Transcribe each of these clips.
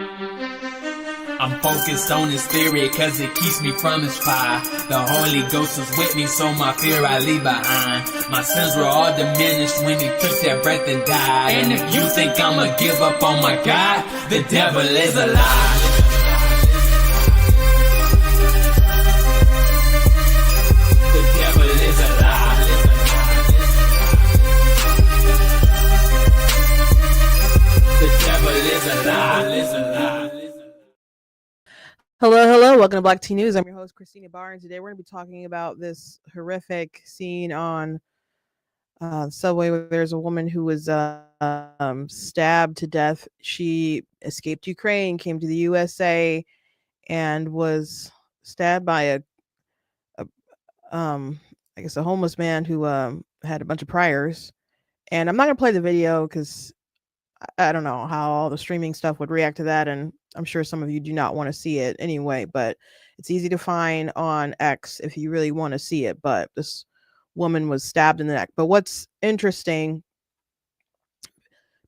I'm focused on his spirit cause it keeps me from his fire. The Holy Ghost was with me, so my fear I leave behind. My sins were all diminished when he took that breath and died. And if you think I'ma give up on my God, the devil is a lie. The devil is a lie. The devil is a lie. Hello. Welcome to Black Tea News. I'm your host, Christina Barr, and today we're going to be talking about this horrific scene on the subway where there's a woman who was stabbed to death. She escaped Ukraine, came to the USA, and was stabbed by a homeless man who had a bunch of priors. And I'm not going to play the video because I don't know how all the streaming stuff would react to that, and I'm sure some of you do not want to see it anyway, but it's easy to find on X if you really want to see it. But this woman was stabbed in the neck. But what's interesting,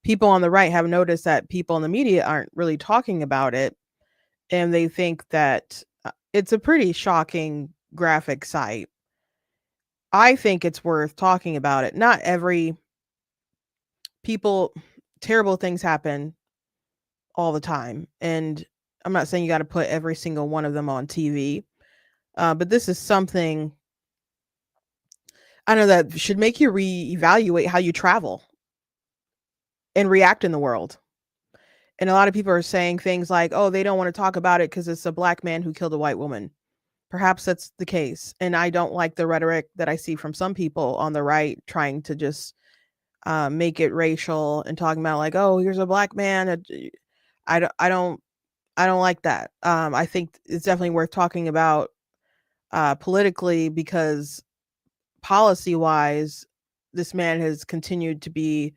people on the right have noticed that people in the media aren't really talking about it, and they think that it's a pretty shocking graphic sight. I think it's worth talking about it. Not every terrible things happen all the time. And I'm not saying you got to put every single one of them on TV. But this is something, I know, that should make you reevaluate how you travel and react in the world. And a lot of people are saying things like, oh, they don't want to talk about it because it's a black man who killed a white woman. Perhaps that's the case. And I don't like the rhetoric that I see from some people on the right trying to just make it racial and talking about like, oh, here's a black man. I don't like that. I think it's definitely worth talking about politically, because policy wise, this man has continued to be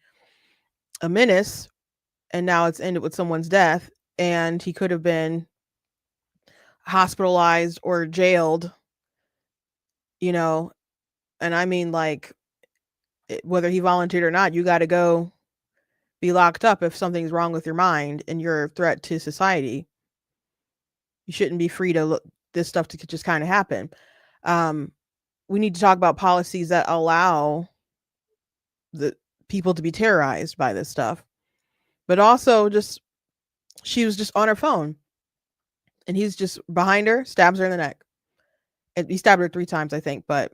a menace, and now it's ended with someone's death, and he could have been hospitalized or jailed, and I mean, like, whether he volunteered or not, you got to go be locked up if something's wrong with your mind and you're a threat to society. You shouldn't be free to look this stuff to just kind of happen. We need to talk about policies that allow the people to be terrorized by this stuff. But also, she was just on her phone, and he's just behind her, stabs her in the neck. And he stabbed her 3 times, I think, but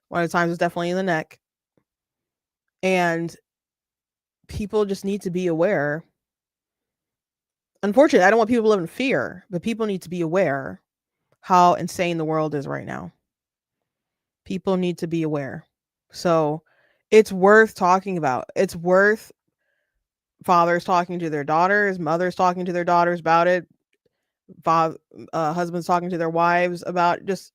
one of the times was definitely in the neck. And people just need to be aware. Unfortunately, I don't want people to live in fear, but people need to be aware how insane the world is right now. People need to be aware. So it's worth talking about. It's worth fathers talking to their daughters, mothers talking to their daughters about it, husbands talking to their wives about just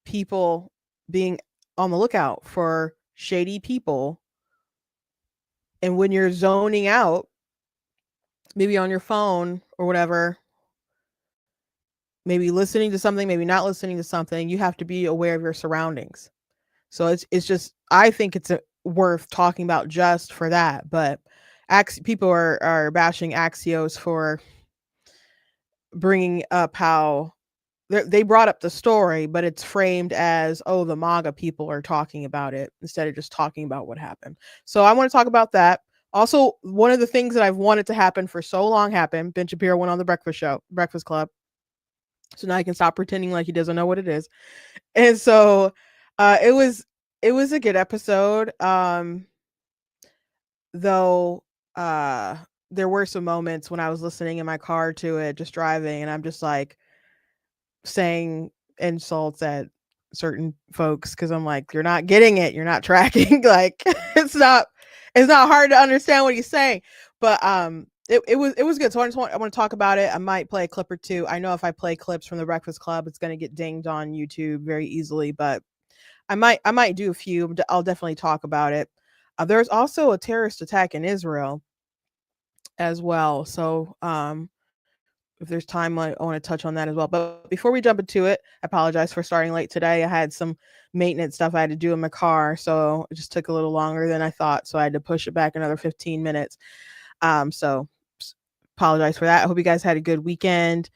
people being on the lookout for shady people. And when you're zoning out, maybe on your phone or whatever, maybe listening to something, maybe not listening to something, you have to be aware of your surroundings. So it's just, I think it's worth talking about just for that. But people are bashing Axios for bringing up how they brought up the story, but it's framed as, oh, the MAGA people are talking about it instead of just talking about what happened. So I want to talk about that. Also, one of the things that I've wanted to happen for so long happened. Ben Shapiro went on the Breakfast Club. So now he can stop pretending like he doesn't know what it is. And so it was a good episode. Though there were some moments when I was listening in my car to it, just driving, and I'm just like saying insults at certain folks because I'm like, you're not getting it, you're not tracking. Like it's not hard to understand what he's saying. But it was good. So I want to talk about it. I might play a clip or two. I know if I play clips from the Breakfast Club, it's going to get dinged on YouTube very easily, but I might do a few. I'll definitely talk about it. There's also a terrorist attack in Israel as well. So if there's time, I want to touch on that as well. But before we jump into it, I apologize for starting late today. I had some maintenance stuff I had to do in my car, so it just took a little longer than I thought. So I had to push it back another 15 minutes. So apologize for that. I hope you guys had a good weekend.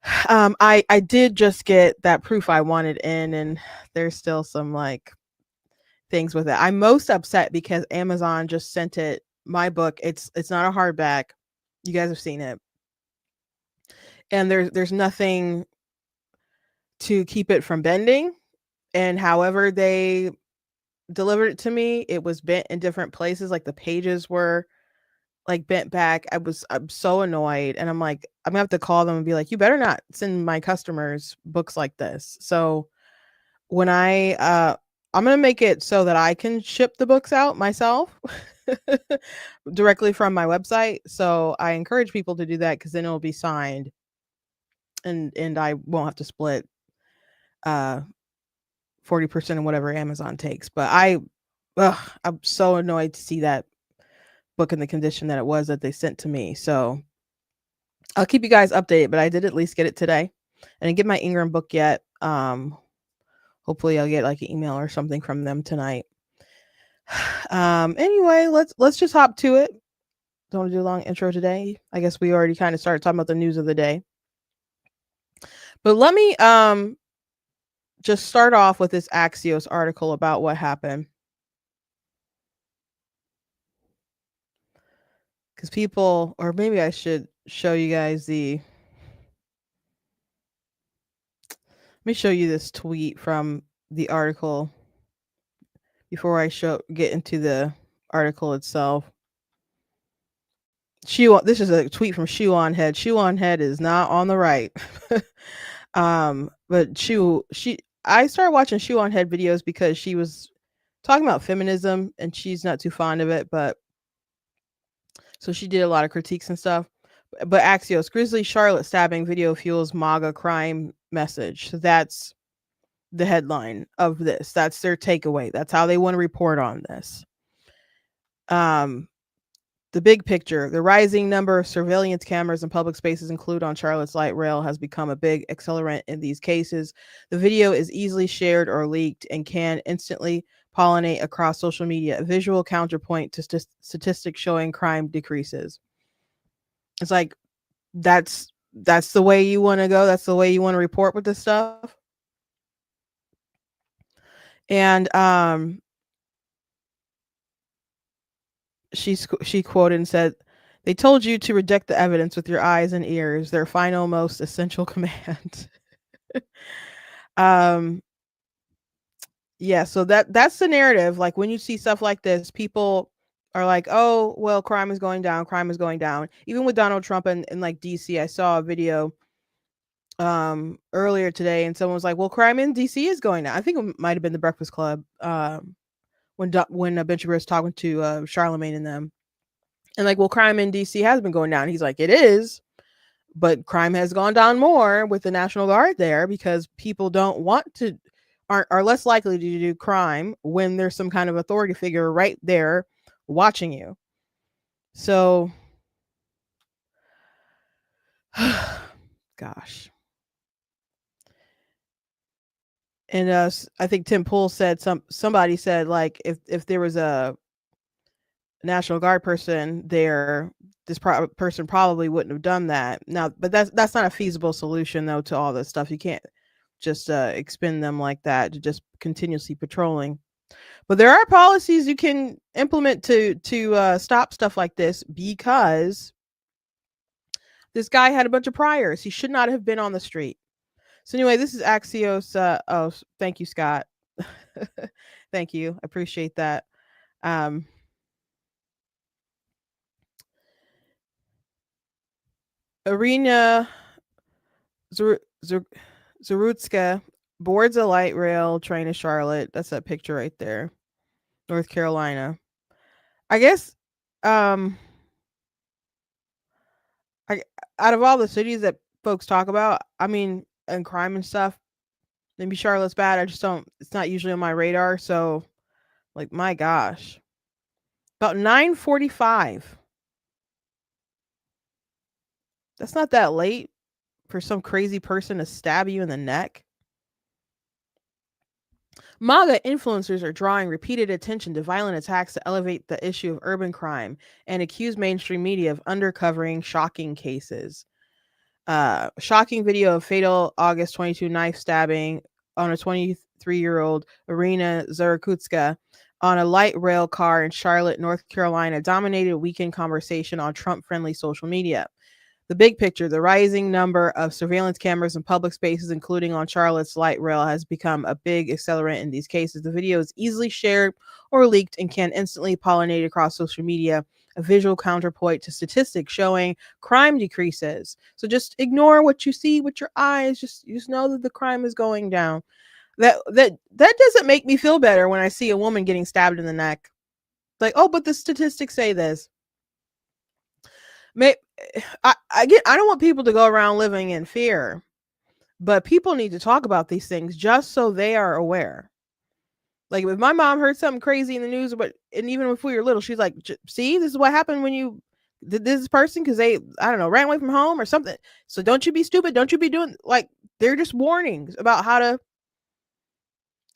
I did just get that proof I wanted in, and there's still some like things with it. I'm most upset because Amazon just sent it my book. It's not a hardback. You guys have seen it. And there's nothing to keep it from bending. And however they delivered it to me, it was bent in different places. Like the pages were like bent back. I'm so annoyed. And I'm like, I'm gonna have to call them and be like, you better not send my customers books like this. So when I'm gonna make it so that I can ship the books out myself directly from my website. So I encourage people to do that because then it'll be signed and I won't have to split 40% of whatever Amazon takes. But I'm so annoyed to see that book in the condition that it was that they sent to me. So I'll keep you guys updated, but I did at least get it today. I didn't get my Ingram book yet. Hopefully I'll get like an email or something from them tonight. Anyway, let's just hop to it. Don't want to do a long intro today. I guess we already kind of started talking about the news of the day. But let me just start off with this Axios article about what happened. Because people, or maybe I should show you guys let me show you this tweet from the article before I get into the article itself. This is a tweet from Shoe on Head. Shoe on Head is not on the right. But I started watching Shoe on Head videos because she was talking about feminism and she's not too fond of it, but so she did a lot of critiques and stuff. But Axios, Grizzly Charlotte stabbing video fuels MAGA crime message. So that's the headline of this. That's their takeaway. That's how they want to report on this. The big picture, the rising number of surveillance cameras in public spaces, include on Charlotte's light rail, has become a big accelerant in these cases. The video is easily shared or leaked and can instantly pollinate across social media, a visual counterpoint to statistics showing crime decreases. It's like, that's the way you want to go. That's the way you want to report with this stuff. And she quoted and said, "They told you to reject the evidence with your eyes and ears, their final most essential command." Yeah, so that's the narrative. Like when you see stuff like this, people are like, "Oh, well, crime is going down, crime is going down." Even with Donald Trump and like DC, I saw a video earlier today and someone was like, "Well, crime in DC is going down." I think it might have been the Breakfast Club when Ben Shapiro was talking to Charlemagne and them. And like, "Well, crime in DC has been going down." He's like, "It is, but crime has gone down more with the National Guard there because people don't want to are less likely to do crime when there's some kind of authority figure right there watching you." So gosh. And I think Tim Pool said somebody said like if there was a National Guard person there, this person probably wouldn't have done that. Now, but that's not a feasible solution though to all this stuff. You can't just expend them like that to just continuously patrolling. But there are policies you can implement to stop stuff like this because this guy had a bunch of priors. He should not have been on the street. So anyway, this is Axios. Oh, thank you, Scott. Thank you. I appreciate that. Arena Zarutska boards a light rail train in Charlotte. That's that picture right there. North Carolina. I guess out of all the cities that folks talk about, I mean, and crime and stuff, maybe Charlotte's bad. I just don't, it's not usually on my radar. So like, my gosh. About 9:45. That's not that late for some crazy person to stab you in the neck. MAGA influencers are drawing repeated attention to violent attacks to elevate the issue of urban crime and accuse mainstream media of undercovering shocking cases. Shocking video of fatal August 22 knife stabbing on a 23-year-old Irina Zarakutska on a light rail car in Charlotte, North Carolina, dominated weekend conversation on Trump-friendly social media. The big picture, the rising number of surveillance cameras in public spaces, including on Charlotte's light rail, has become a big accelerant in these cases. The video is easily shared or leaked and can instantly pollinate across social media, a visual counterpoint to statistics showing crime decreases. So just ignore what you see with your eyes. Just know that the crime is going down. That doesn't make me feel better when I see a woman getting stabbed in the neck. Like, oh, but the statistics say this. I don't want people to go around living in fear, but people need to talk about these things just so they are aware. Like if my mom heard something crazy in the news, and even if we were little, she's like, "See, this is what happened when you did this person because they, I don't know, ran away from home or something. So don't you be stupid. Don't you be doing like they're just warnings about how to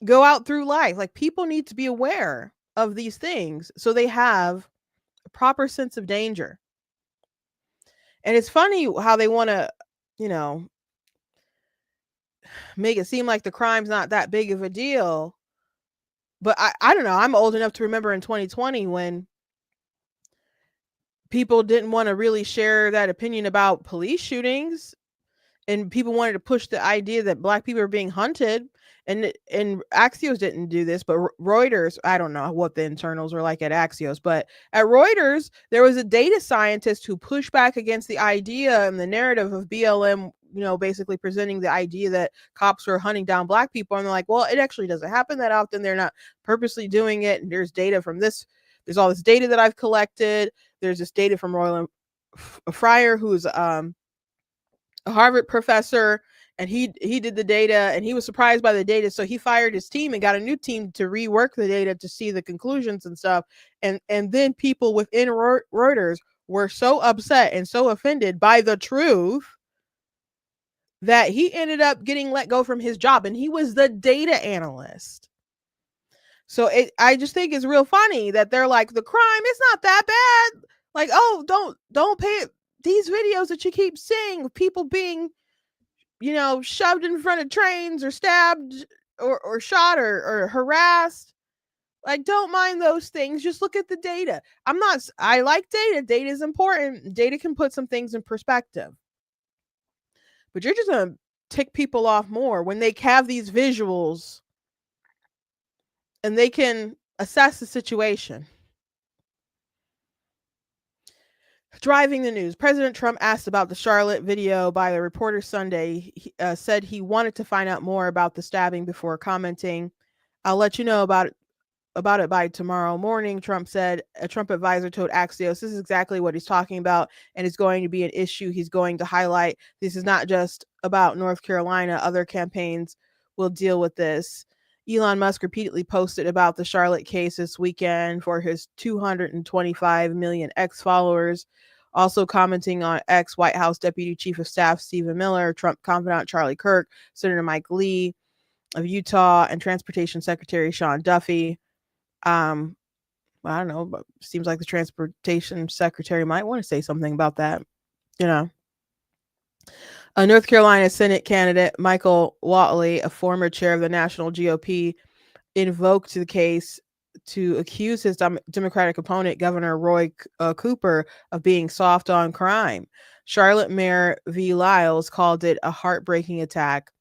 go out through life. Like people need to be aware of these things so they have a proper sense of danger." And it's funny how they want to, you know, make it seem like the crime's not that big of a deal. But I don't know. I'm old enough to remember in 2020 when people didn't want to really share that opinion about police shootings, and people wanted to push the idea that black people are being hunted. And Axios didn't do this, but Reuters, I don't know what the internals were like at Axios, but at Reuters, there was a data scientist who pushed back against the idea and the narrative of BLM, basically presenting the idea that cops were hunting down black people. And they're like, well, it actually doesn't happen that often. They're not purposely doing it. And there's data from this. There's all this data that I've collected. There's this data from Roland Fryer, who's a Harvard professor, and he did the data, and he was surprised by the data, so he fired his team and got a new team to rework the data to see the conclusions and stuff. And then people within Reuters were so upset and so offended by the truth that he ended up getting let go from his job, and he was the data analyst. So I just think it's real funny that they're like, the crime is not that bad. Like, oh, don't pay it. These videos that you keep seeing of people being, shoved in front of trains or stabbed or shot or harassed. Like, don't mind those things. Just look at the data. I like data. Data is important. Data can put some things in perspective. But you're just going to tick people off more when they have these visuals and they can assess the situation. Driving the news. President Trump asked about the Charlotte video by the reporter Sunday. He said he wanted to find out more about the stabbing before commenting. I'll let you know about it by tomorrow morning, Trump said. A Trump advisor told Axios this is exactly what he's talking about, and it's going to be an issue he's going to highlight. This is not just about North Carolina. Other campaigns will deal with this. Elon Musk repeatedly posted about the Charlotte case this weekend for his 225 million X followers. Also commenting on X, White House Deputy Chief of Staff Stephen Miller, Trump confidant Charlie Kirk, Senator Mike Lee of Utah, and Transportation Secretary Sean Duffy. I don't know, but seems like the Transportation Secretary might want to say something about that. A North Carolina Senate candidate, Michael Whatley, a former chair of the national GOP, invoked the case to accuse his Democratic opponent, Governor Roy Cooper, of being soft on crime. Charlotte Mayor V. Lyles called it a heartbreaking attack.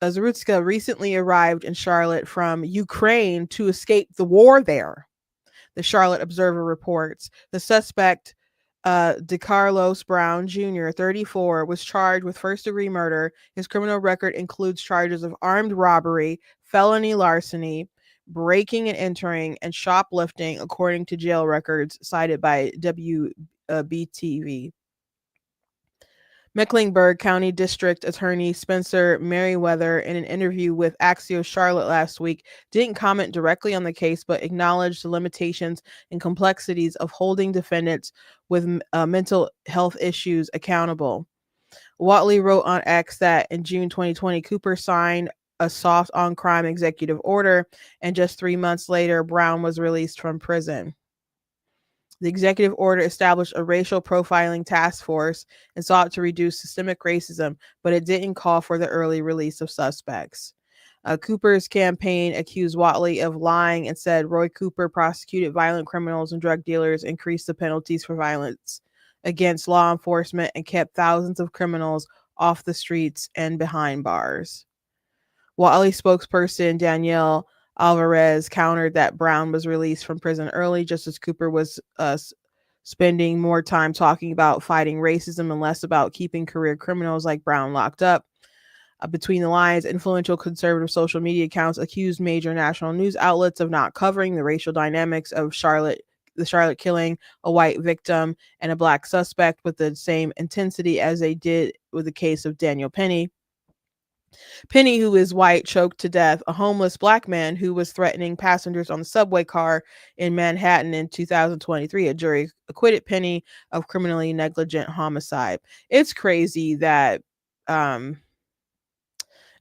Zarutska recently arrived in Charlotte from Ukraine to escape the war there, the Charlotte Observer reports. The suspect, DeCarlos Brown Jr., 34, was charged with first-degree murder. His criminal record includes charges of armed robbery, felony larceny, breaking and entering, and shoplifting, according to jail records cited by WBTV. Mecklenburg County District Attorney Spencer Merriweather, in an interview with Axios Charlotte last week, didn't comment directly on the case, but acknowledged the limitations and complexities of holding defendants with mental health issues accountable. Whatley wrote on X that in June 2020, Cooper signed a soft on crime executive order, and just 3 months later, Brown was released from prison. The executive order established a racial profiling task force and sought to reduce systemic racism, but it didn't call for the early release of suspects. Cooper's campaign accused Whatley of lying and said Roy Cooper prosecuted violent criminals and drug dealers, increased the penalties for violence against law enforcement, and kept thousands of criminals off the streets and behind bars. Whatley spokesperson Danielle Alvarez countered that Brown was released from prison early, just as Cooper was spending more time talking about fighting racism and less about keeping career criminals like Brown locked up. Between the lines, influential conservative social media accounts accused major national news outlets of not covering the racial dynamics of the Charlotte killing, a white victim and a black suspect, with the same intensity as they did with the case of Daniel Penny. Penny, who is white, choked to death a homeless black man who was threatening passengers on the subway car in Manhattan in 2023. A jury acquitted Penny of criminally negligent homicide. It's crazy that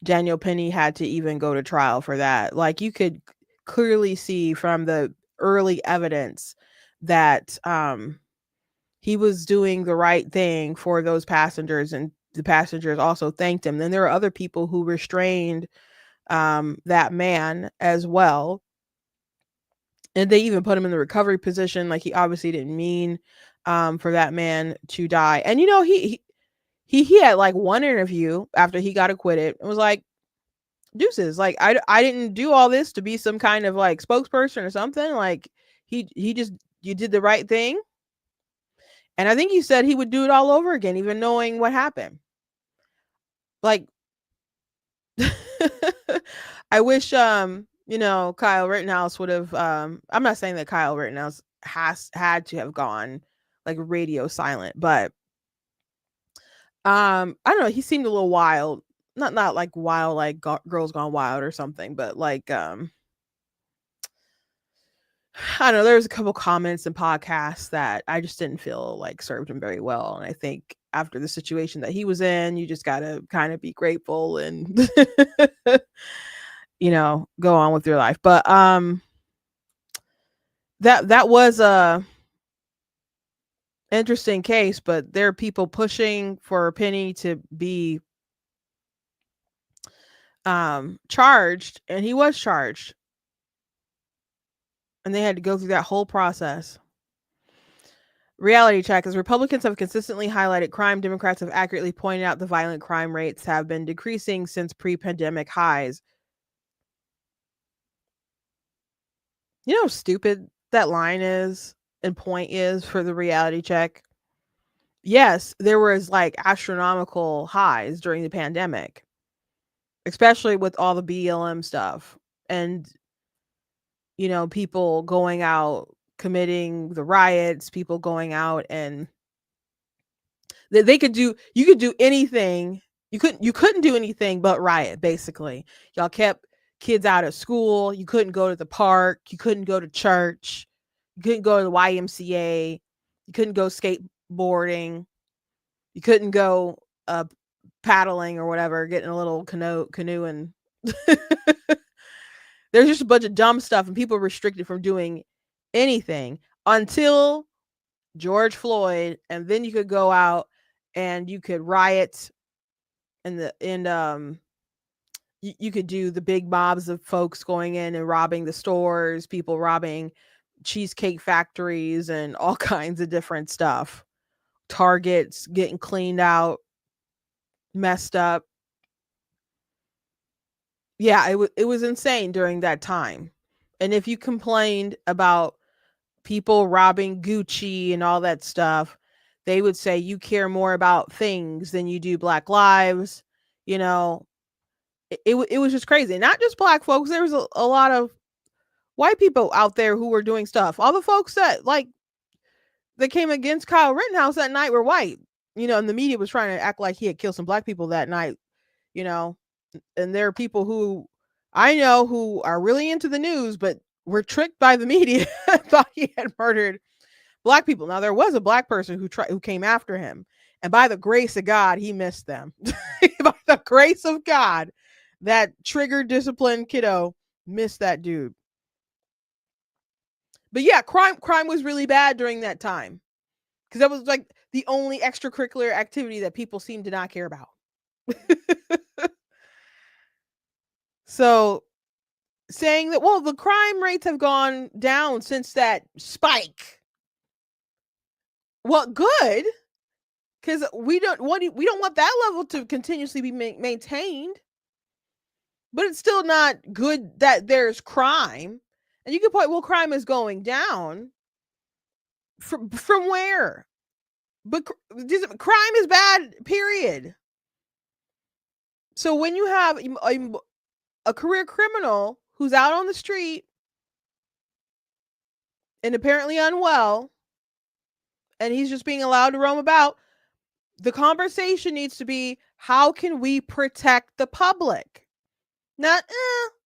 Daniel Penny had to even go to trial for that. Like, you could clearly see from the early evidence that he was doing the right thing for those passengers, and the passengers also thanked him. Then there are other people who restrained that man as well, and they even put him in the recovery position. Like, he obviously didn't mean for that man to die. And he had like one interview after he got acquitted and was like, deuces, like I didn't do all this to be some kind of like spokesperson or something. Like, he just, you did the right thing. And I think he said he would do it all over again, even knowing what happened. Like, I wish Kyle Rittenhouse would have I'm not saying that Kyle Rittenhouse had to have gone like radio silent, but I don't know, he seemed a little wild. Not like wild like Girls Gone Wild or something, but like I don't know, there was a couple comments and podcasts that I just didn't feel like served him very well. And I think after the situation that he was in, you just gotta kind of be grateful and go on with your life. But that was a interesting case, but there are people pushing for Penny to be charged, and he was charged, and they had to go through that whole process. Reality check: as Republicans have consistently highlighted crime, Democrats have accurately pointed out the violent crime rates have been decreasing since pre-pandemic highs. You know how stupid that line is and point is for the reality check? Yes, there was like astronomical highs during the pandemic, especially with all the BLM stuff and people going out committing the riots, people going out, and you could do anything. You couldn't do anything but riot, basically. Y'all kept kids out of school. You couldn't go to the park. You couldn't go to church. You couldn't go to the YMCA. You couldn't go skateboarding. You couldn't go paddling or whatever, getting a little canoe and there's just a bunch of dumb stuff, and people restricted from doing anything until George Floyd, and then you could go out and you could riot, and you could do the big mobs of folks going in and robbing the stores, people robbing cheesecake factories and all kinds of different stuff. Targets getting cleaned out, messed up. Yeah, it was insane during that time. And if you complained about people robbing Gucci and all that stuff, they would say you care more about things than you do Black lives. It was just crazy. Not just Black folks. There was a lot of white people out there who were doing stuff. All the folks that came against Kyle Rittenhouse that night were white. And the media was trying to act like he had killed some Black people that night. And there are people who I know who are really into the news, but were tricked by the media, thought he had murdered Black people. Now, there was a Black person who came after him, and by the grace of God, he missed them. By the grace of God, that trigger disciplined kiddo missed that dude. But yeah, crime was really bad during that time because that was like the only extracurricular activity that people seemed to not care about. So saying that, well, the crime rates have gone down since that spike. Well, good, because we don't want that level to continuously be maintained. But it's still not good that there's crime. And you can point, well, crime is going down. From where? But crime is bad, period. So when you have a career criminal who's out on the street and apparently unwell, and he's just being allowed to roam about, the conversation needs to be, how can we protect the public? Not,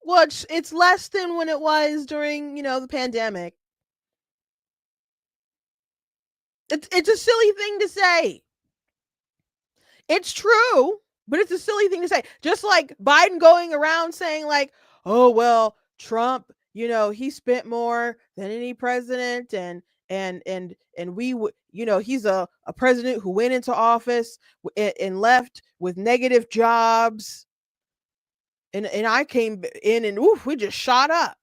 well, it's less than when it was during, the pandemic. It's a silly thing to say. It's true, but it's a silly thing to say. Just like Biden going around saying like, oh, well, Trump, he spent more than any president, and we would, he's a president who went into office and left with negative jobs. And I came in and we just shot up.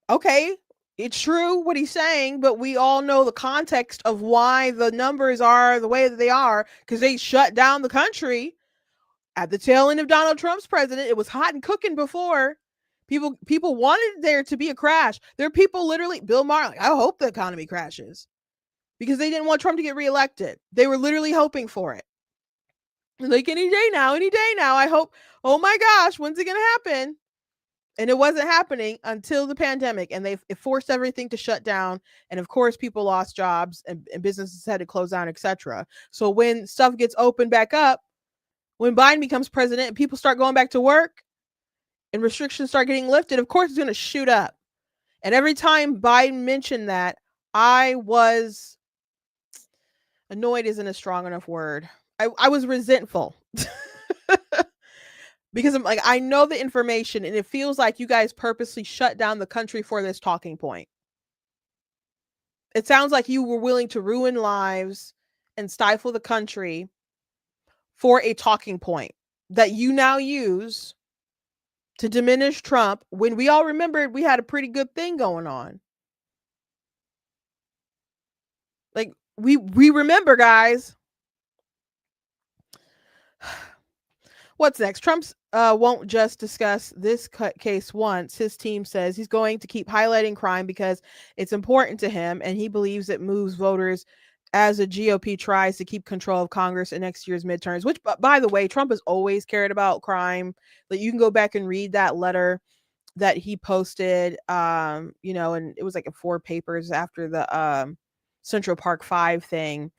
Okay, it's true what he's saying, but we all know the context of why the numbers are the way that they are, because they shut down the country at the tail end of Donald Trump's president. It was hot and cooking before. People wanted there to be a crash. There are people literally, Bill Maher, like, I hope the economy crashes, because they didn't want Trump to get reelected. They were literally hoping for it. Like, any day now, I hope, oh my gosh, when's it going to happen? And it wasn't happening until the pandemic, and it forced everything to shut down. And of course, people lost jobs and businesses had to close down, etc. So when stuff gets opened back up, when Biden becomes president and people start going back to work and restrictions start getting lifted, of course, it's going to shoot up. And every time Biden mentioned that, I was annoyed, isn't a strong enough word. I was resentful. Because I'm like, I know the information, and it feels like you guys purposely shut down the country for this talking point. It sounds like you were willing to ruin lives and stifle the country for a talking point that you now use to diminish Trump, when we all remembered we had a pretty good thing going on. Like, we remember, guys. What's next? Trump's won't just discuss this case once. His team says he's going to keep highlighting crime because it's important to him, and he believes it moves voters as the GOP tries to keep control of Congress in next year's midterms. Which, by the way, Trump has always cared about crime. Like, you can go back and read that letter that he posted, and it was like 4 papers after the Central Park 5 thing.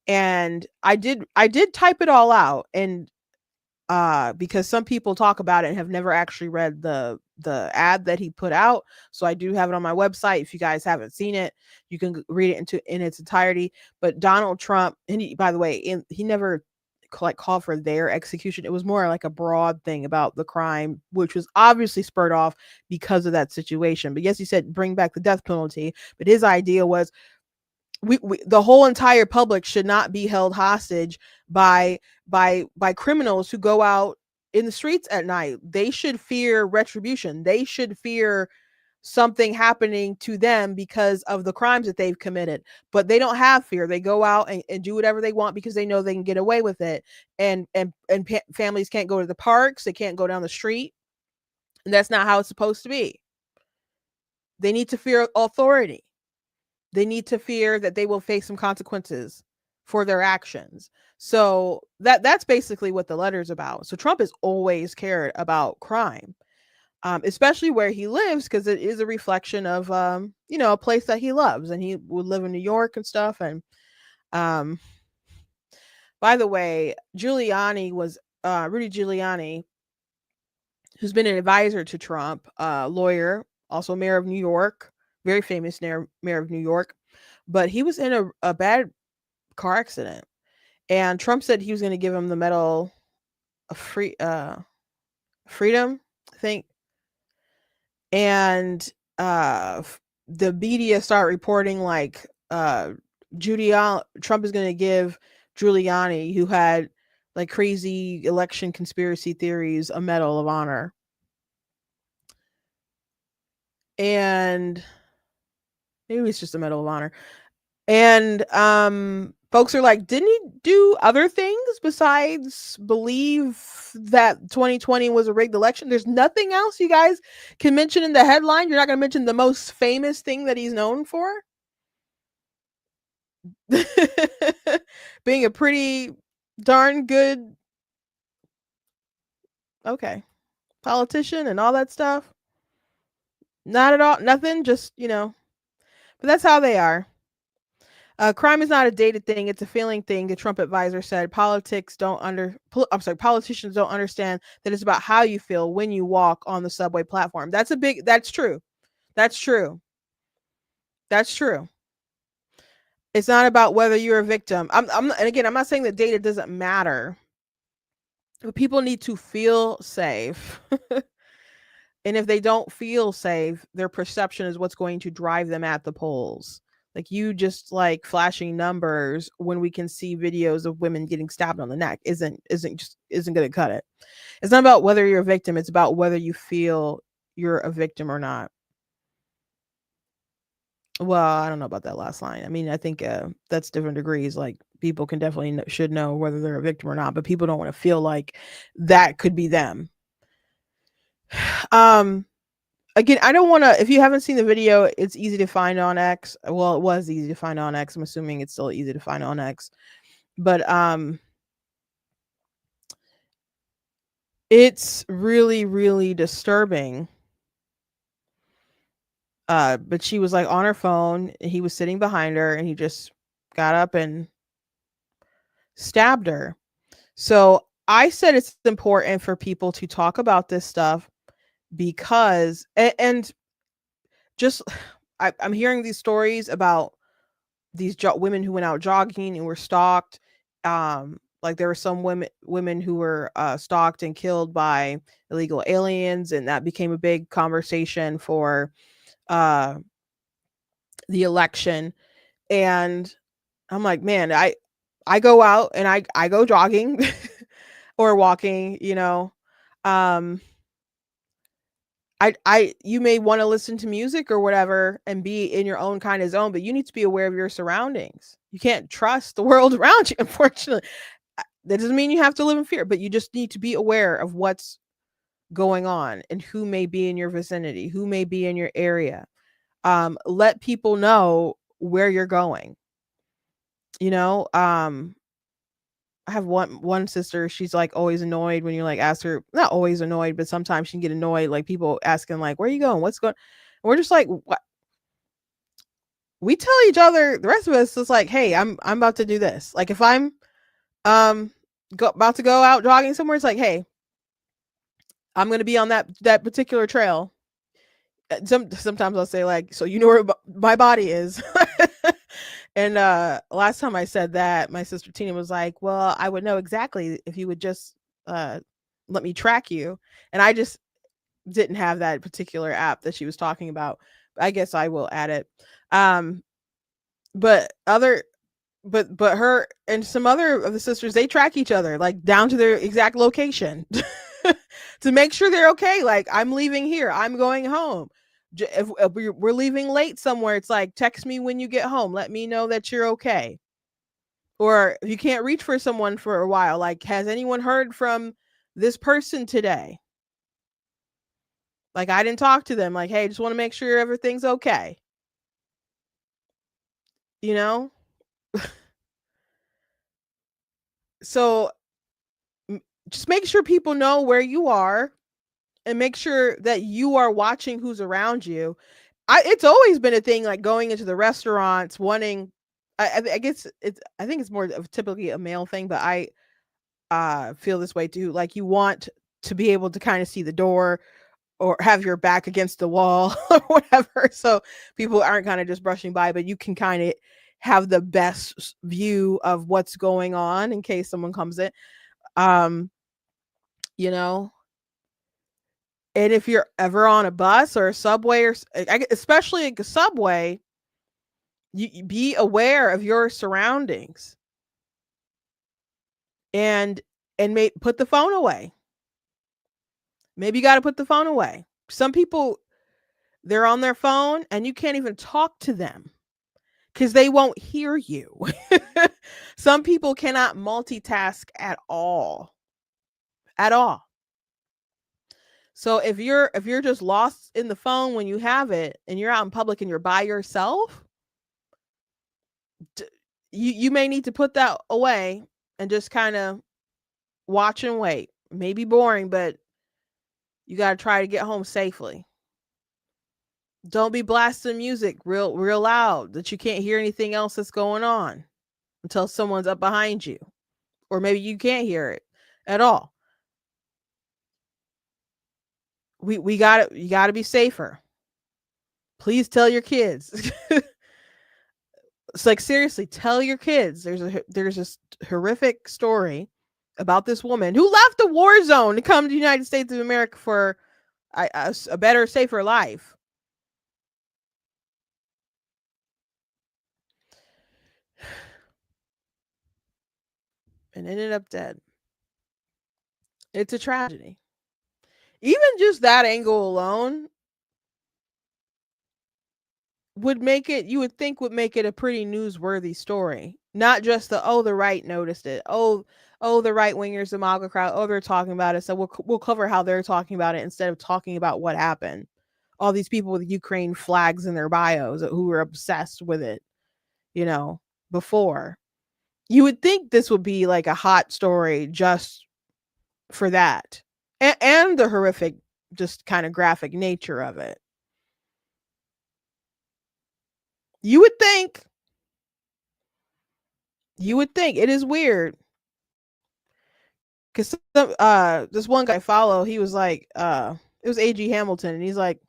And I did type it all out, and because some people talk about it and have never actually read the ad that he put out. So I do have it on my website. If you guys haven't seen it, you can read it in its entirety. But Donald Trump, and by the way, he never called for their execution. It was more like a broad thing about the crime, which was obviously spurred off because of that situation. But yes, he said bring back the death penalty. But his idea was, the whole entire public should not be held hostage by criminals who go out in the streets at night. They should fear retribution. They should fear something happening to them because of the crimes that they've committed. But they don't have fear. They go out and do whatever they want because they know they can get away with it. And families can't go to the parks. They can't go down the street. And that's not how it's supposed to be. They need to fear authority. They need to fear that they will face some consequences for their actions. So that's basically what the letter's about. So Trump has always cared about crime, especially where he lives, because it is a reflection of, a place that he loves, and he would live in New York and stuff. And by the way, Rudy Giuliani, who's been an advisor to Trump, lawyer, also mayor of New York, very famous mayor of New York, but he was in a bad car accident, and Trump said he was going to give him the Medal freedom, I think. And the media start reporting like Trump is going to give Giuliani, who had like crazy election conspiracy theories, a Medal of Honor. And maybe it's just a Medal of Honor. And folks are like, didn't he do other things besides believe that 2020 was a rigged election? There's nothing else you guys can mention in the headline. You're not going to mention the most famous thing that he's known for? Being a pretty darn good, okay, politician and all that stuff. Not at all. Nothing. Just, but that's how they are. Crime is not a dated thing; it's a feeling thing. The Trump advisor said, "Politicians don't understand that it's about how you feel when you walk on the subway platform." That's true. That's true. That's true. It's not about whether you're a victim. And again, I'm not saying that data doesn't matter, but people need to feel safe. And if they don't feel safe, their perception is what's going to drive them at the polls. Like, you just like flashing numbers when we can see videos of women getting stabbed on the neck isn't going to cut it. It's not about whether you're a victim. It's about whether you feel you're a victim or not. Well, I don't know about that last line. I mean, I think that's different degrees. Like, people can definitely should know whether they're a victim or not, but people don't want to feel like that could be them. Again, I don't want to, if you haven't seen the video, it's easy to find on X. Well, it was easy to find on X. I'm assuming it's still easy to find on X. But it's really, really disturbing. But she was like on her phone, and he was sitting behind her, and he just got up and stabbed her. So I said it's important for people to talk about this stuff because, and just, I'm hearing these stories about these women who went out jogging and were stalked. Like, there were some women who were stalked and killed by illegal aliens, and that became a big conversation for the election. And I'm like, man, I go out and I go jogging or walking, you may want to listen to music or whatever and be in your own kind of zone, but you need to be aware of your surroundings. You can't trust the world around you, unfortunately. That doesn't mean you have to live in fear, but you just need to be aware of what's going on and who may be in your vicinity, who may be in your area. Let people know where you're going. I have one sister, she's like always annoyed when you like ask her, not always annoyed, but sometimes she can get annoyed, like people asking like, where are you going? What's going? And we're just like, what? We tell each other, the rest of us is like, hey, I'm about to do this. Like, if I'm about to go out jogging somewhere, it's like, hey, I'm going to be on that particular trail. Sometimes I'll say like, so you know where my body is. And last time I said that, my sister Tina was like, well, I would know exactly if you would just let me track you. And I just didn't have that particular app that she was talking about. I guess I will add it. But her and some other of the sisters, they track each other like down to their exact location to make sure they're okay. Like, I'm leaving here, I'm going home. If we're leaving late somewhere, it's like, text me when you get home, let me know that you're okay. Or if you can't reach for someone for a while, like, has anyone heard from this person today? Like, I didn't talk to them. Like, hey, just want to make sure everything's okay. So just make sure people know where you are and make sure that you are watching who's around you. It's always been a thing, like going into the restaurants, wanting. I guess I think it's more of typically a male thing, but I feel this way too. Like, you want to be able to kind of see the door or have your back against the wall or whatever, so people aren't kind of just brushing by, but you can kind of have the best view of what's going on in case someone comes in. you know. And if you're ever on a bus or a subway, or especially a subway, you be aware of your surroundings, and put the phone away. Maybe you got to put the phone away. Some people, they're on their phone and you can't even talk to them because they won't hear you. Some people cannot multitask at all. At all. So if you're just lost in the phone when you have it and you're out in public and you're by yourself, you may need to put that away and just kind of watch and wait. Maybe boring, but you got to try to get home safely. Don't be blasting music real loud that you can't hear anything else that's going on until someone's up behind you, or maybe you can't hear it at all. We got it. You got to be safer. Please tell your kids. It's like, seriously, tell your kids. There's this horrific story about this woman who left the war zone to come to the United States of America for a better, safer life. And ended up dead. It's a tragedy. Even just that angle alone would make it, you would think, would make it a pretty newsworthy story. Not just the right noticed it. The right wingers, the MAGA crowd, they're talking about it, so we'll cover how they're talking about it instead of talking about what happened. All these people with Ukraine flags in their bios who were obsessed with it, before. You would think this would be like a hot story just for that. And the horrific, just kind of graphic nature of it. You would think. It is weird. Because this one guy I follow, he was like, it was A.G. Hamilton, and he's like,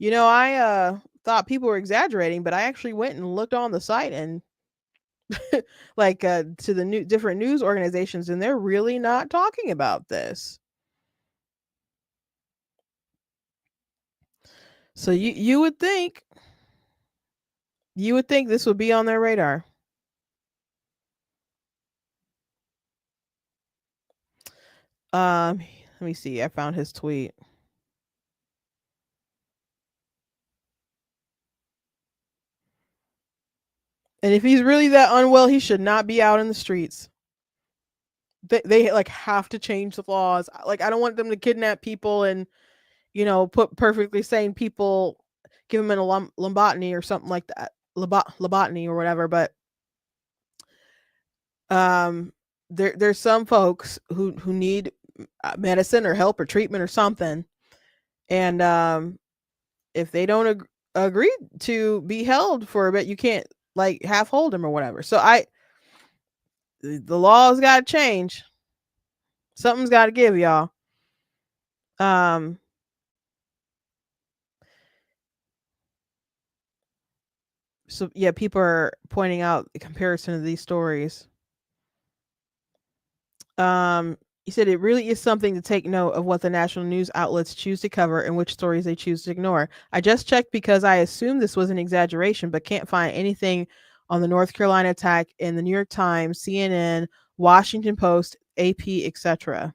I thought people were exaggerating, but I actually went and looked on the site and like to the different news organizations, and they're really not talking about this. So you would think this would be on their radar. Let me see. I found his tweet. And if he's really that unwell, he should not be out in the streets. They like have to change the laws. Like, I don't want them to kidnap people and put perfectly sane people, give them a lobotomy or something like that, lobotomy or whatever. But there's some folks who need medicine or help or treatment or something, and if they don't agree to be held for a bit, you can't like half hold them or whatever. So the laws got to change. Something's got to give, y'all. So yeah, people are pointing out the comparison of these stories. He said it really is something to take note of what the national news outlets choose to cover and which stories they choose to ignore. I just checked because I assumed this was an exaggeration, but can't find anything on the North Carolina attack in the New York Times, CNN, Washington Post, AP, etc.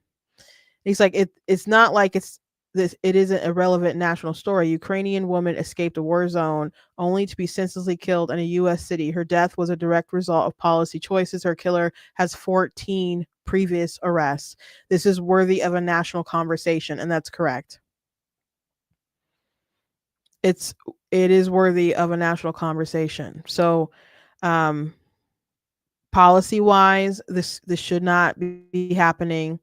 He's like, it's not like it isn't a relevant national story. Ukrainian woman escaped a war zone only to be senselessly killed in a U.S. city. Her death was a direct result of policy choices. Her killer has 14 previous arrests. This is worthy of a national conversation, and that's correct. It is worthy of a national conversation. So, policy wise, this should not be happening.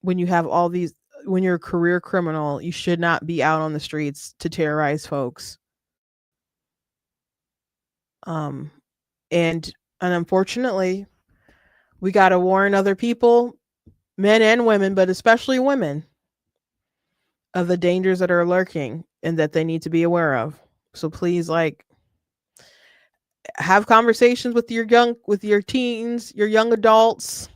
When you have all these, when you're a career criminal, you should not be out on the streets to terrorize folks. And unfortunately, we got to warn other people, men and women, but especially women, of the dangers that are lurking and that they need to be aware of. So please, like, have conversations with your teens, your young adults.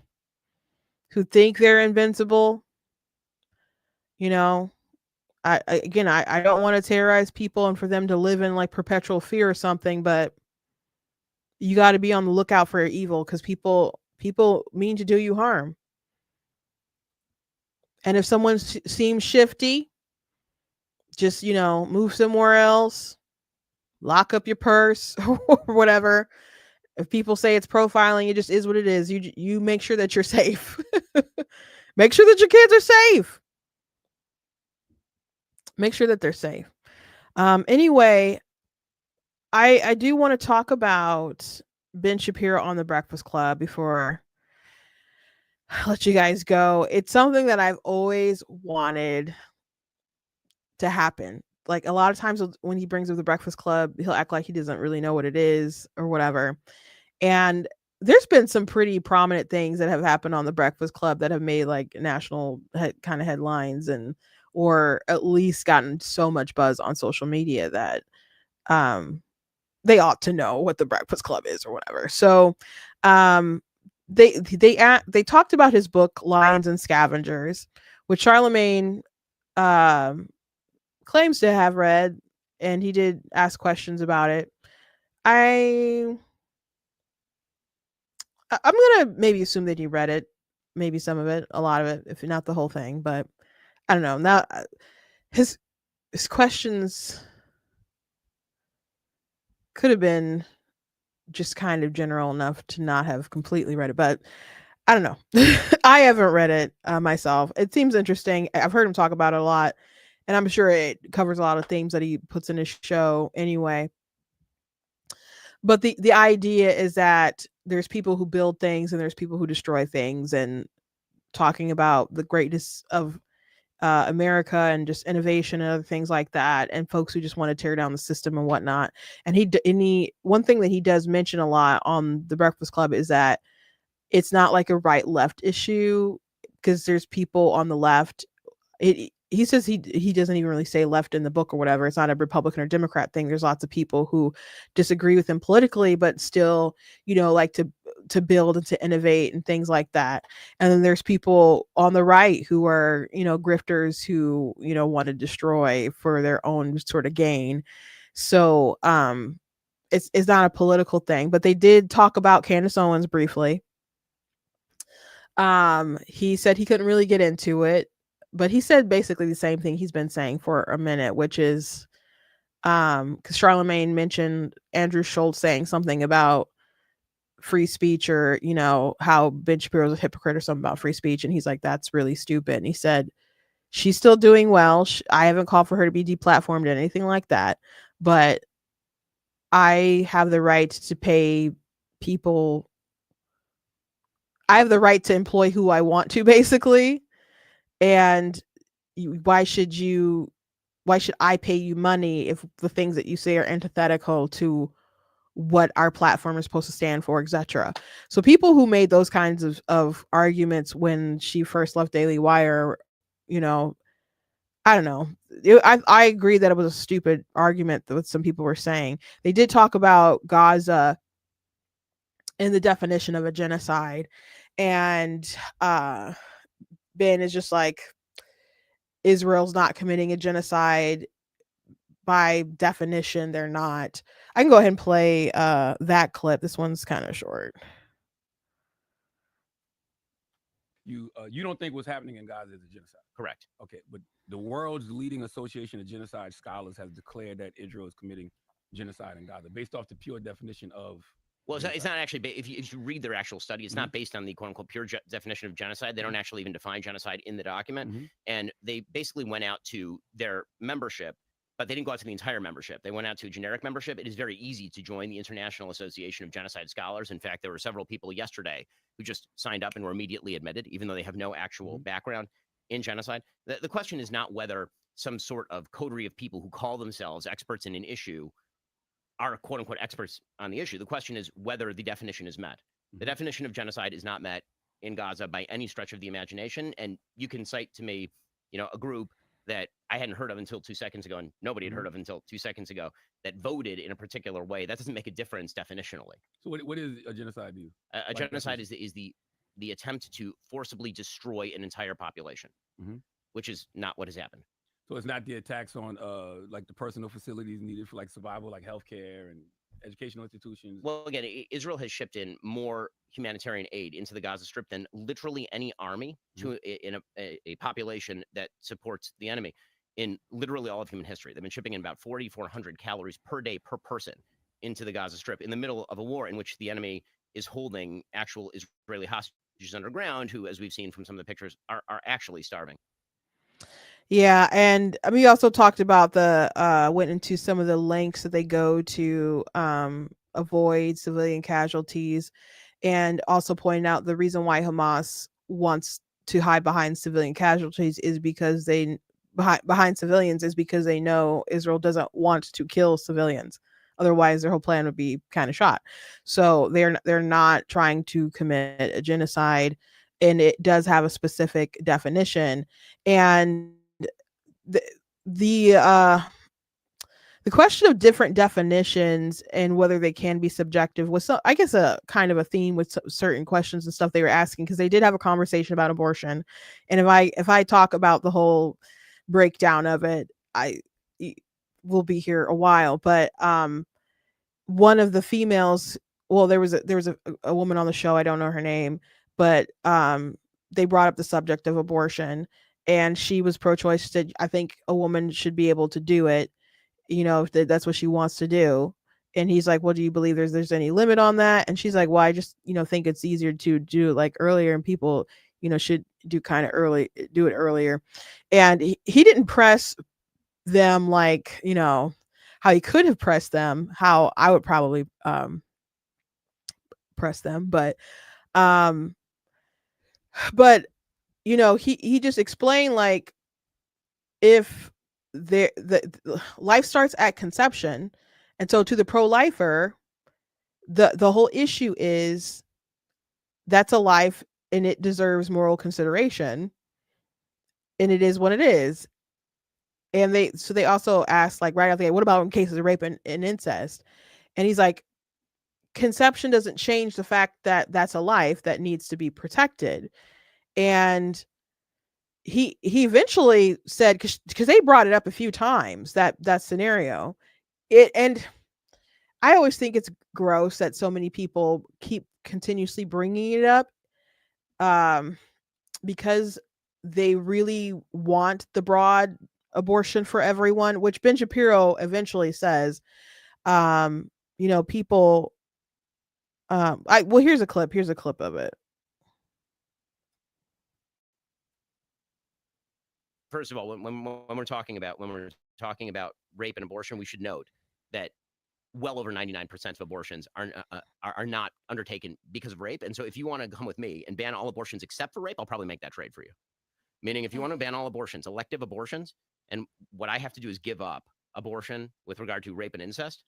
who think they're invincible. You know, I don't want to terrorize people and for them to live in like perpetual fear or something, but you got to be on the lookout for evil because people mean to do you harm. And if someone seems shifty, just move somewhere else, lock up your purse or whatever. If people say it's profiling, it just is what it is. You make sure that you're safe. Make sure that your kids are safe. Make sure that they're safe. Anyway, I do want to talk about Ben Shapiro on the Breakfast Club before I let you guys go. It's something that I've always wanted to happen. Like a lot of times when he brings up the Breakfast Club, he'll act like he doesn't really know what it is or whatever. And there's been some pretty prominent things that have happened on the Breakfast Club that have made like national kind of headlines and or at least gotten so much buzz on social media that um they ought to know what the Breakfast Club is or whatever. So um they talked about his book Lions and Scavengers, which Charlemagne um claims to have read, and he did ask questions about it. I'm gonna maybe assume that he read it, maybe some of it, a lot of it, if not the whole thing. But I don't know. Now his his questions could have been just kind of general enough to not have completely read it, but I don't know. I haven't read it myself. It seems interesting. I've heard him talk about it a lot, and I'm sure it covers a lot of themes that he puts in his show anyway. But the idea is that there's people who build things and there's people who destroy things, and talking about the greatness of America and just innovation and other things like that, and folks who just want to tear down the system and whatnot. And he one thing that he does mention a lot on the Breakfast Club is that it's not like a right left issue, because there's people on the left. He says he doesn't even really say left in the book or whatever. It's not a Republican or Democrat thing. There's lots of people who disagree with him politically, but still, like to build and to innovate and things like that. And then there's people on the right who are, grifters who, want to destroy for their own sort of gain. So it's not a political thing, but they did talk about Candace Owens briefly. He said he couldn't really get into it, but he said basically the same thing he's been saying for a minute, which is because Charlemagne mentioned Andrew Schultz saying something about free speech, or how Ben Shapiro's a hypocrite or something about free speech, and he's like, that's really stupid. And he said she's still doing well. I haven't called for her to be deplatformed or anything like that, but I have the right to pay people. I have the right to employ who I want to, basically. And why should I pay you money if the things that you say are antithetical to what our platform is supposed to stand for, etc. So people who made those kinds of arguments when she first left Daily Wire, I don't know. I agree that it was a stupid argument that some people were saying. They did talk about Gaza in the definition of a genocide, and Ben is just like, Israel's not committing a genocide. By definition, they're not. I can go ahead and play that clip. This one's kind of short. You don't think what's happening in Gaza is a genocide? Correct. Okay, but the world's leading association of genocide scholars has declared that Israel is committing genocide in Gaza based off the pure definition of. Well, it's not actually. If you read their actual study, it's not based on the quote unquote pure definition of genocide. They don't actually even define genocide in the document, and they basically went out to their membership. But they didn't go out to the entire membership. They went out to a generic membership. It is very easy to join the International Association of Genocide Scholars. In fact, there were several people yesterday who just signed up and were immediately admitted, even though they have no actual background in genocide. The question is not whether some sort of coterie of people who call themselves experts in an issue are quote unquote experts on the issue. The question is whether the definition is met. The definition of genocide is not met in Gaza by any stretch of the imagination. And you can cite to me, a group that I hadn't heard of until 2 seconds ago, and nobody had heard of until 2 seconds ago, that voted in a particular way. That doesn't make a difference definitionally. So what is a genocide to you? A genocide is the the attempt to forcibly destroy an entire population, which is not what has happened. So it's not the attacks on like the personal facilities needed for like survival, like healthcare and educational institutions. Well, again, Israel has shipped in more humanitarian aid into the Gaza Strip than literally any army to in a population that supports the enemy in literally all of human history. They've been shipping in about 4,400 calories per day per person into the Gaza Strip in the middle of a war in which the enemy is holding actual Israeli hostages underground who, as we've seen from some of the pictures, are actually starving. Yeah, and we also talked about went into some of the lengths that they go to avoid civilian casualties, and also pointed out the reason why Hamas wants to hide behind civilian casualties is because behind civilians is because they know Israel doesn't want to kill civilians. Otherwise, their whole plan would be kind of shot. So they're not trying to commit a genocide, and it does have a specific definition. And the question of different definitions and whether they can be subjective was, I guess, a kind of a theme with certain questions and stuff they were asking, because they did have a conversation about abortion. And if I talk about the whole breakdown of it, we'll be here a while. But one of the females, well, there was a woman on the show, I don't know her name, but they brought up the subject of abortion, and she was pro-choice. Said, I think a woman should be able to do it, if that's what she wants to do. And he's like, well, do you believe there's any limit on that? And she's like, well, I just think it's easier to do it like earlier, and people should do it earlier. And he didn't press them like how he could have pressed them, how I would probably press them, but he just explained, like, if the life starts at conception, and so to the pro-lifer, the whole issue is that's a life and it deserves moral consideration, and it is what it is. And they also asked, like, right out the gate, what about in cases of rape and incest? And he's like, conception doesn't change the fact that that's a life that needs to be protected. And he eventually said, because they brought it up a few times, that scenario, and I always think it's gross that so many people keep continuously bringing it up, because they really want the broad abortion for everyone, which Ben Shapiro eventually says, people, here's a clip of it. First of all, when we're talking about rape and abortion, we should note that well over 99% of abortions are not undertaken because of rape. And so if you want to come with me and ban all abortions except for rape, I'll probably make that trade for you. Meaning, if you want to ban all abortions, elective abortions, and what I have to do is give up abortion with regard to rape and incest,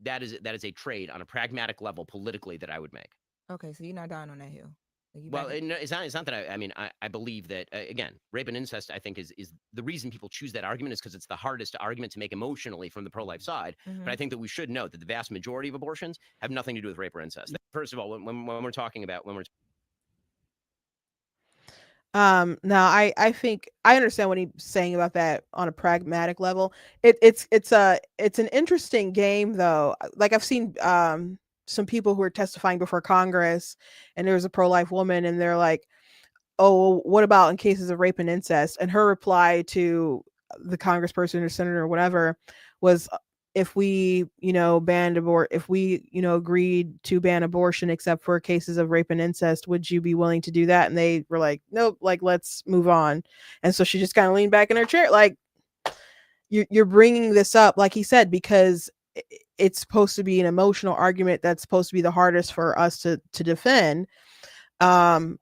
that is a trade on a pragmatic level politically that I would make. Okay, so you're not dying on that hill. Well, it's not that I believe that, again, rape and incest, I think, is the reason people choose that argument is because it's the hardest argument to make emotionally from the pro-life side. But I think that we should note that the vast majority of abortions have nothing to do with rape or incest. First of all, when we're talking about now I think I understand what he's saying about that on a pragmatic level. It's an interesting game, though. Like, I've seen some people who are testifying before Congress, and there was a pro-life woman, and they're like, oh, what about in cases of rape and incest? And her reply to the congressperson or senator or whatever was, if we agreed to ban abortion except for cases of rape and incest, would you be willing to do that? And they were like, nope, like, let's move on. And so she just kind of leaned back in her chair, like, you're bringing this up, like he said, because it's supposed to be an emotional argument that's supposed to be the hardest for us to defend. And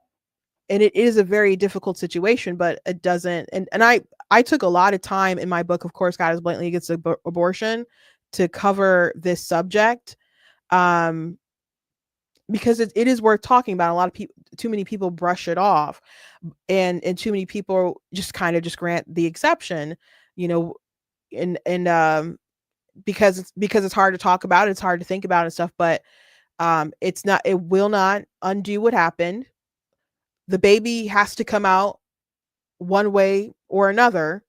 it is a very difficult situation, but it doesn't. And I took a lot of time in my book, Of Course God is Blatantly Against Abortion, to cover this subject, because it is worth talking about. A lot of people, too many people brush it off, and too many people just kind of just grant the exception, and because it's hard to talk about, it's hard to think about and stuff, but it will not undo what happened. the baby has to come out one way or another.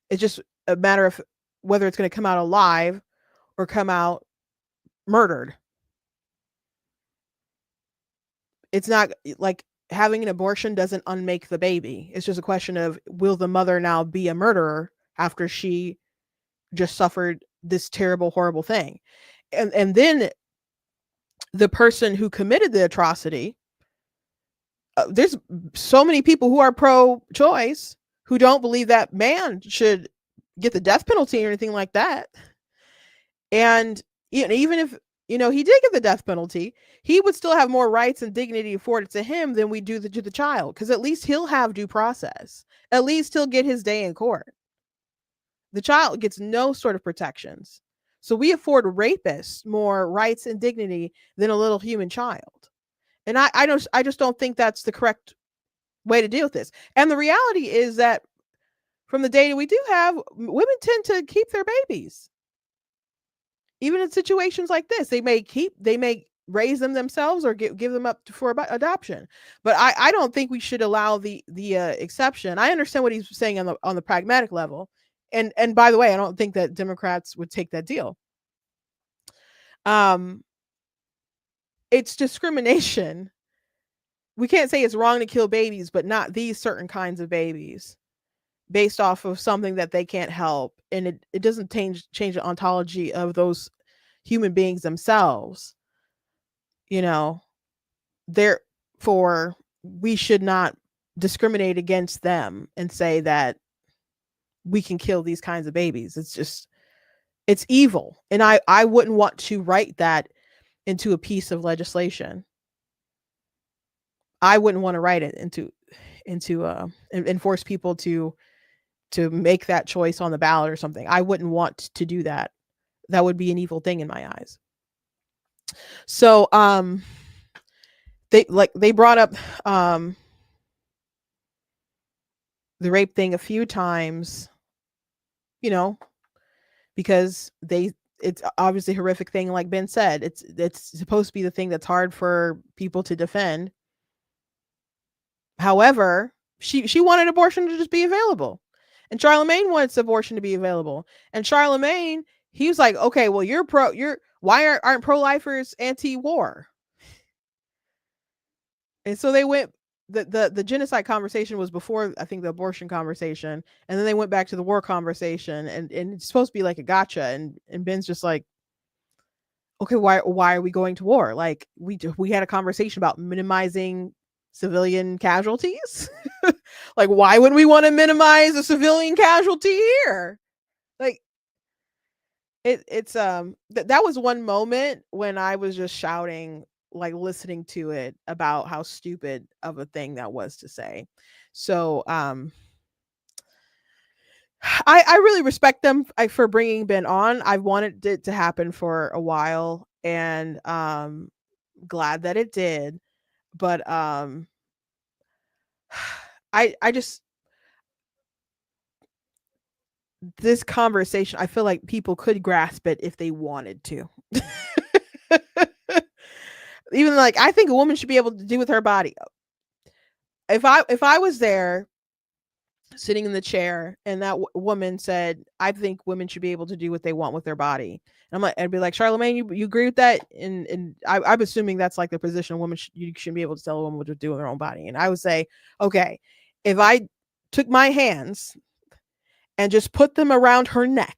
It's just a matter of whether it's going to come out alive or come out murdered. It's not like having an abortion doesn't unmake the baby. It's just a question of, will the mother now be a murderer after she just suffered this terrible, horrible thing? And then the person who committed the atrocity, there's so many people who are pro-choice who don't believe that man should get the death penalty or anything like that. And even if, he did get the death penalty, he would still have more rights and dignity afforded to him than we do to the child, because at least he'll have due process. At least he'll get his day in court. The child gets no sort of protections. So we afford rapists more rights and dignity than a little human child. And I just don't think that's the correct way to deal with this. And the reality is that from the data we do have, women tend to keep their babies. Even in situations like this, they may raise them themselves or give them up for adoption. But I don't think we should allow the exception. I understand what he's saying on the pragmatic level. And by the way, I don't think that Democrats would take that deal. It's discrimination. We can't say it's wrong to kill babies, but not these certain kinds of babies based off of something that they can't help. And it doesn't change the ontology of those human beings themselves. Therefore, we should not discriminate against them and say that we can kill these kinds of babies. It's evil. And I wouldn't want to write that into a piece of legislation. I wouldn't want to write it into and force people to make that choice on the ballot or something. I wouldn't want to do that. That would be an evil thing in my eyes. So they brought up the rape thing a few times, because it's obviously a horrific thing. Like Ben said, it's supposed to be the thing that's hard for people to defend. However, she wanted abortion to just be available, and Charlemagne wants abortion to be available. And Charlemagne, he was like, okay, well, why aren't pro-lifers anti-war? And so they went. The genocide conversation was before, I think, the abortion conversation, and then they went back to the war conversation, and it's supposed to be like a gotcha. And Ben's just like, okay, why are we going to war? Like we had a conversation about minimizing civilian casualties. Like, why would we want to minimize a civilian casualty here? Like that was one moment when I was just shouting, like listening to it, about how stupid of a thing that was to say. So I really respect them for bringing Ben on. I've wanted it to happen for a while, and glad that it did. But I just, this conversation, I feel like people could grasp it if they wanted to. Even like, I think a woman should be able to do with her body. If I was there sitting in the chair and that woman said, I think women should be able to do what they want with their body, and I'd be like, Charlemagne, you agree with that? And I'm assuming that's like the position a woman you shouldn't be able to tell a woman what to do with her own body. And I would say, okay, if I took my hands and just put them around her neck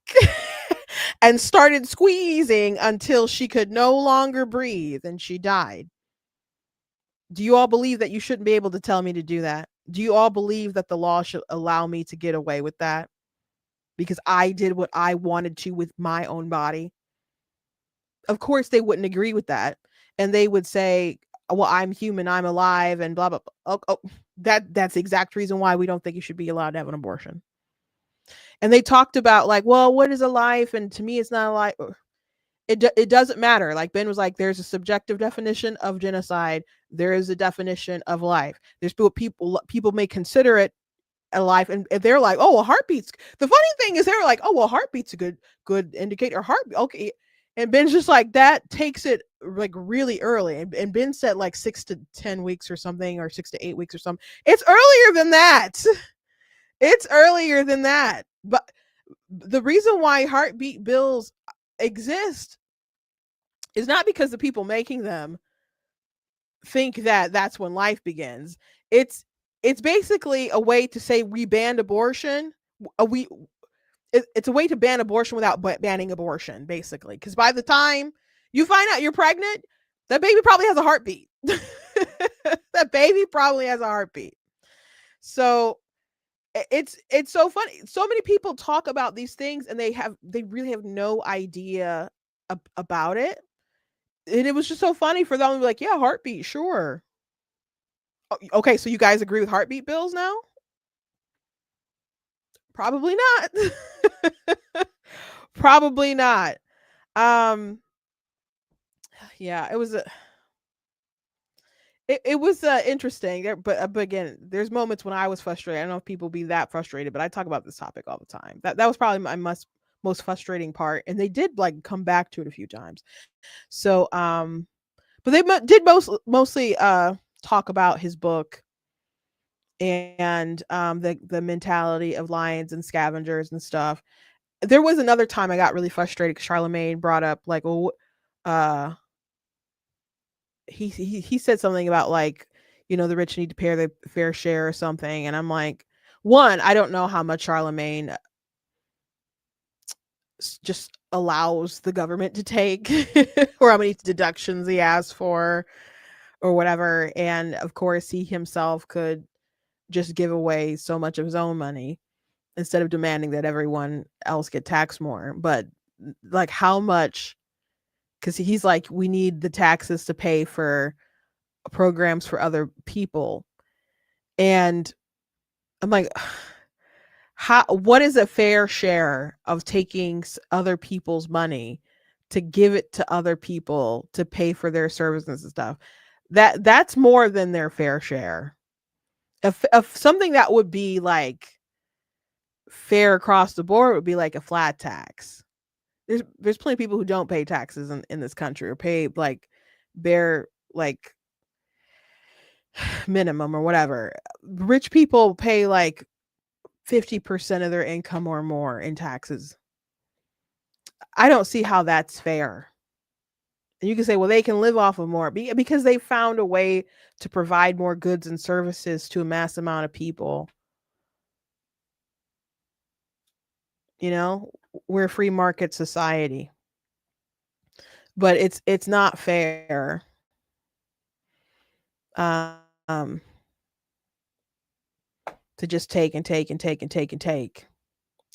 and started squeezing until she could no longer breathe and she died, do you all believe that you shouldn't be able to tell me to do that? Do you all believe that the law should allow me to get away with that because I did what I wanted to with my own body? Of course they wouldn't agree with that, and they would say, well, I'm human, I'm alive, and blah blah blah. Oh, that's the exact reason why we don't think you should be allowed to have an abortion. And they talked about, like, well, what is a life? And to me, it's not a life. It doesn't matter. Like Ben was like, there's a subjective definition of genocide. There is a definition of life. There's people may consider it a life, and they're like, oh, well, heartbeats. The funny thing is, they're like, oh, well, heartbeat's a good indicator. Heartbeat, okay. And Ben's just like, that takes it like really early, and Ben said like 6 to 10 weeks or something, or 6 to 8 weeks or something. It's earlier than that. It's earlier than that. But the reason why heartbeat bills exist is not because the people making them think that that's when life begins. It's basically a way to say we banned abortion. It's a way to ban abortion without banning abortion, basically. Because by the time you find out you're pregnant, that baby probably has a heartbeat. That baby probably has a heartbeat. So it's so funny. So many people talk about these things and they really have no idea about it. And it was just so funny for them to be like, yeah, heartbeat, sure. Okay, so you guys agree with heartbeat bills now? Probably not. Probably not. Yeah, it was interesting there, but again, there's moments when I was frustrated. I don't know if people be that frustrated, but I talk about this topic all the time. That was probably my most frustrating part, and they did like come back to it a few times. So but they did mostly talk about his book and the mentality of lions and scavengers and stuff. There was another time I got really frustrated because Charlemagne brought up like, well, he said something about like, the rich need to pay their fair share or something, and I'm like, one, I don't know how much Charlemagne just allows the government to take or how many deductions he asks for or whatever, and of course he himself could just give away so much of his own money instead of demanding that everyone else get taxed more. But like how much, because he's like, we need the taxes to pay for programs for other people. And I'm like, what is a fair share of taking other people's money to give it to other people to pay for their services and stuff? That's more than their fair share. If something that would be like fair across the board would be like a flat tax. There's plenty of people who don't pay taxes in this country, or pay like bare like minimum or whatever. Rich people pay like 50% of their income or more in taxes. I don't see how that's fair. And you can say, well, they can live off of more because they found a way to provide more goods and services to a mass amount of people. We're a free market society, but it's not fair. To just take and take and take and take and take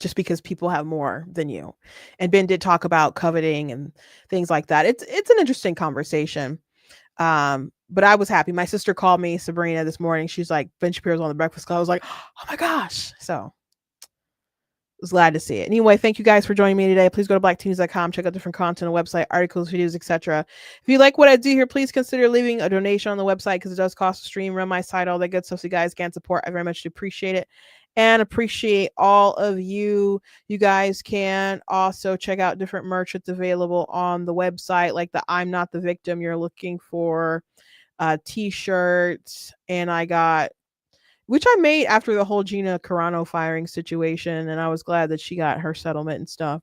just because people have more than you. And Ben did talk about coveting and things like that. It's an interesting conversation. But I was happy. My sister called me, Sabrina, this morning. She's like, Ben Shapiro's on the Breakfast Club. I was like, oh my gosh. So was glad to see it. Anyway, thank you guys for joining me today. Please go to blackteens.com, check out different content on the website, articles, videos, etc. If you like what I do here, please consider leaving a donation on the website because it does cost to stream, run my site, all that good stuff. So you guys can support. I very much appreciate it and appreciate all of you. You guys can also check out different merch that's available on the website, like the I'm Not the Victim you're looking for t-shirts, and I got, which I made after the whole Gina Carano firing situation, and I was glad that she got her settlement and stuff.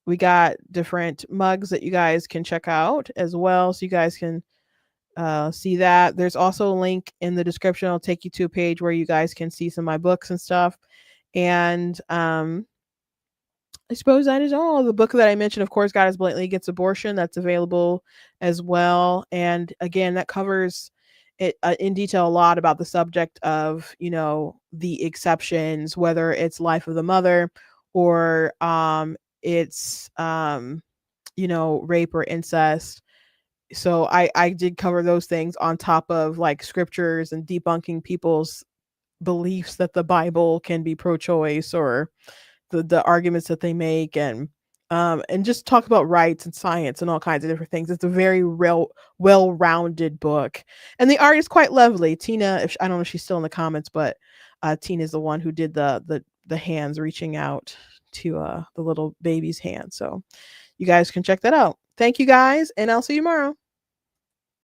We got different mugs that you guys can check out as well, so you guys can see that. There's also a link in the description. I'll take you to a page where you guys can see some of my books and stuff. And I suppose that is all. The book that I mentioned, of course, God is Blatantly Against Abortion, that's available as well. And again, that covers it in detail a lot about the subject of, the exceptions, whether it's life of the mother or it's rape or incest. So I did cover those things on top of like scriptures and debunking people's beliefs that the Bible can be pro-choice, or the arguments that they make, and just talk about rights and science and all kinds of different things. It's a very well-rounded book, and the art is quite lovely. Tina, I don't know if she's still in the comments, but Tina is the one who did the hands reaching out to the little baby's hand. So you guys can check that out. Thank you guys, and I'll see you tomorrow.